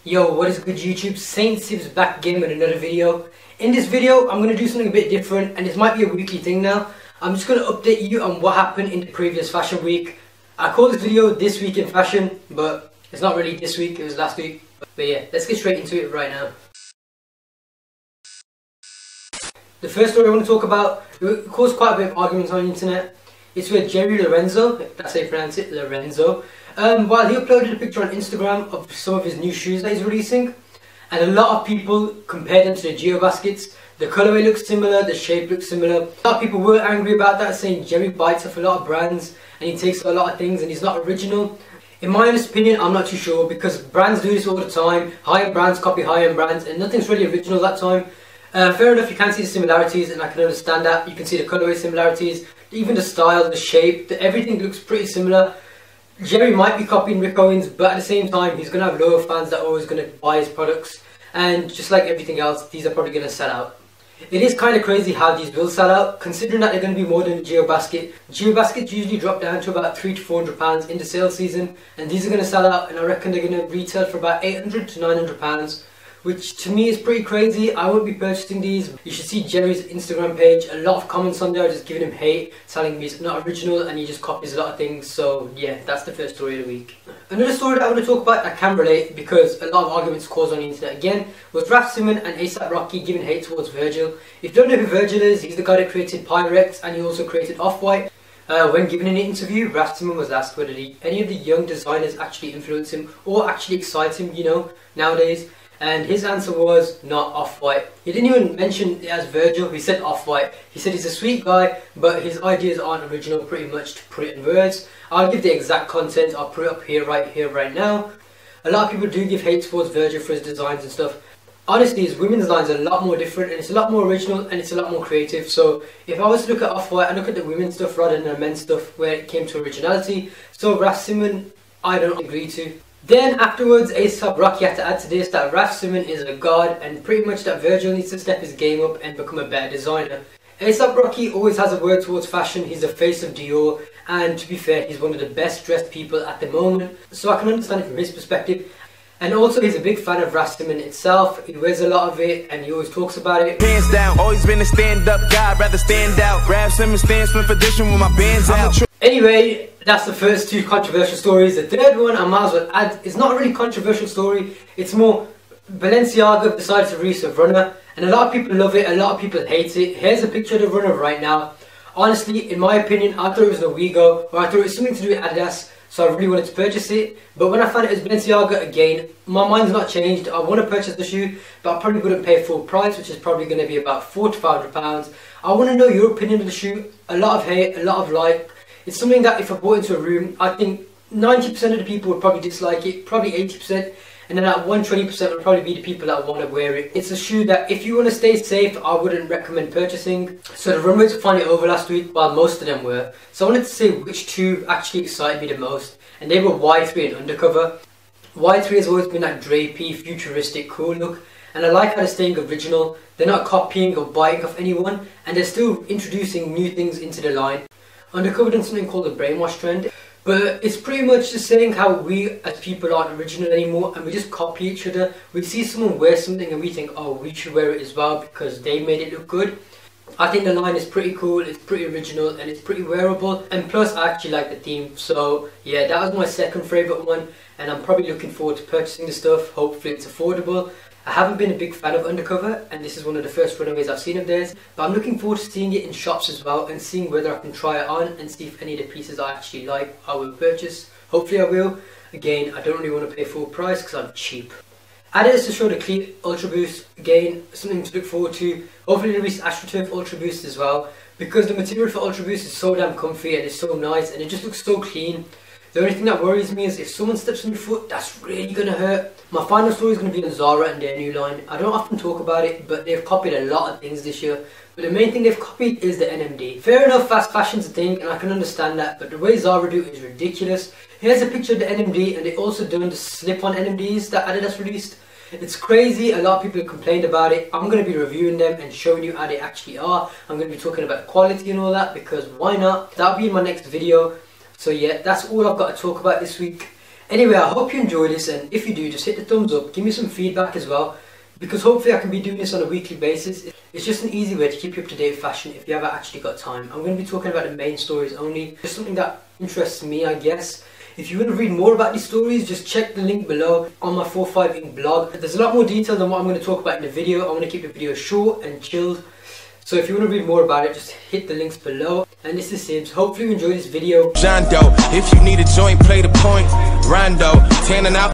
Yo, what is good YouTube? Saint Sib's back again with another video. In this video, I'm going to do something a bit different, and this might be a weekly thing now. I'm just going to update you on what happened in the previous fashion week. I call this video This Week in Fashion, but it's not really this week, it was last week. But yeah, let's get straight into it right now. The first story I want to talk about, it caused quite a bit of arguments on the internet. It's with Jerry Lorenzo, that's how you pronounce it, Lorenzo. While he uploaded a picture on Instagram of some of his new shoes that he's releasing, and a lot of people compared them to the Geo baskets. The colourway looks similar, the shape looks similar. A lot of people were angry about that, saying Jerry bites off a lot of brands and he takes a lot of things and he's not original. In my honest opinion, I'm not too sure, because brands do this all the time. High-end brands copy high-end brands and nothing's really original that time. Fair enough, you can see the similarities and I can understand that. You can see the colourway similarities, even the style, the shape, everything looks pretty similar. Jerry might be copying Rick Owens, but at the same time he's going to have loyal fans that are always going to buy his products, and just like everything else, these are probably going to sell out. It is kind of crazy how these will sell out, considering that they're going to be more than a Geo basket. Geo baskets usually drop down to about £300 to £400 in the sale season, and these are going to sell out, and I reckon they're going to retail for about £800 to £900. Which to me is pretty crazy. I won't be purchasing these. You should see Jerry's Instagram page. A lot of comments on there just giving him hate, telling me he's not original and he just copies a lot of things. So yeah, that's the first story of the week. Another story that I want to talk about, I can relate because a lot of arguments caused on the internet again, was Raf Simon and A$AP Rocky giving hate towards Virgil. If you don't know who Virgil is, he's the guy that created Pyrex and he also created Off-White. When giving an interview, Raf Simon was asked whether any of the young designers actually influence him or actually excite him, you know, nowadays. And his answer was not Off-White. He didn't even mention it as Virgil, he said Off-White. He said he's a sweet guy, but his ideas aren't original, pretty much, to put it in words. I'll give the exact content, I'll put it up here, right now. A lot of people do give hate towards Virgil for his designs and stuff. Honestly, his women's lines are a lot more different, and it's a lot more original, and it's a lot more creative. So if I was to look at Off-White, I look at the women's stuff rather than the men's stuff where it came to originality. So Raf Simon, I don't agree to. Then afterwards, A$AP Rocky had to add to this that Raf Simon is a god and pretty much that Virgil needs to step his game up and become a better designer. A$AP Rocky always has a word towards fashion, he's the face of Dior, and to be fair, he's one of the best dressed people at the moment, so I can understand it from his perspective. And also he's a big fan of Raf Simon itself, he wears a lot of it and he always talks about it. Hands down, always been a stand-up guy, rather stand out. Raf Simon stands for tradition with my bands out. Anyway, that's the first two controversial stories. The third one I might as well add is not really a controversial story, it's more Balenciaga decided to release a runner and a lot of people love it, a lot of people hate it. Here's a picture of the runner right now. Honestly, in my opinion, I thought it was an Owego, or I thought it was something to do with Adidas, so I really wanted to purchase it. But when I found it was Balenciaga again, my mind's not changed. I want to purchase the shoe, but I probably wouldn't pay full price, which is probably going to be about £400 to £500. I want to know your opinion of the shoe. A lot of hate, a lot of like. It's something that if I brought into a room, I think 90% of the people would probably dislike it, probably 80%, and then that 120% would probably be the people that want to wear it. It's a shoe that if you want to stay safe, I wouldn't recommend purchasing. So the runways were finally over last week, while most of them were. So I wanted to say which two actually excited me the most, and they were Y3 and Undercover. Y3 has always been that drapey, futuristic, cool look, and I like how they're staying original. They're not copying or biting off anyone, and they're still introducing new things into the line. Undercover done something called the brainwash trend, but it's pretty much just saying how we as people aren't original anymore and we just copy each other. We see someone wear something and we think, oh, we should wear it as well because they made it look good. I think the line is pretty cool, it's pretty original and it's pretty wearable, and plus I actually like the theme. So yeah, that was my second favourite one, and I'm probably looking forward to purchasing the stuff. Hopefully it's affordable. I haven't been a big fan of Undercover, and this is one of the first runaways I've seen of theirs, but I'm looking forward to seeing it in shops as well and seeing whether I can try it on and see if any of the pieces I actually like I will purchase. Hopefully I will. Again, I don't really want to pay full price because I'm cheap. Adidas to show the Cleat Ultra Boost, again, something to look forward to. Hopefully they release AstroTurf Ultra Boost as well, because the material for Ultra Boost is so damn comfy and it's so nice and it just looks so clean. The only thing that worries me is if someone steps on your foot, that's really going to hurt. My final story is going to be on Zara and their new line. I don't often talk about it, but they've copied a lot of things this year. But the main thing they've copied is the NMD. Fair enough, fast fashion's a thing, and I can understand that, but the way Zara do it is ridiculous. Here's a picture of the NMD, and they also done the slip-on NMDs that Adidas released. It's crazy, a lot of people have complained about it. I'm going to be reviewing them and showing you how they actually are. I'm going to be talking about the quality and all that, because why not? That'll be in my next video. So yeah, that's all I've got to talk about this week. Anyway, I hope you enjoy this, and if you do, just hit the thumbs up, give me some feedback as well, because hopefully I can be doing this on a weekly basis. It's just an easy way to keep you up to date with fashion if you ever actually got time. I'm going to be talking about the main stories only, just something that interests me, I guess. If you want to read more about these stories, just check the link below on my 4-5 ink blog. There's a lot more detail than what I'm going to talk about in the video. I'm going to keep the video short and chilled. So if you want to read more about it, just hit the links below. And this is Sims. Hopefully you enjoyed this video. John Doe, if you need a joint, play the point. Rondo, tanning out.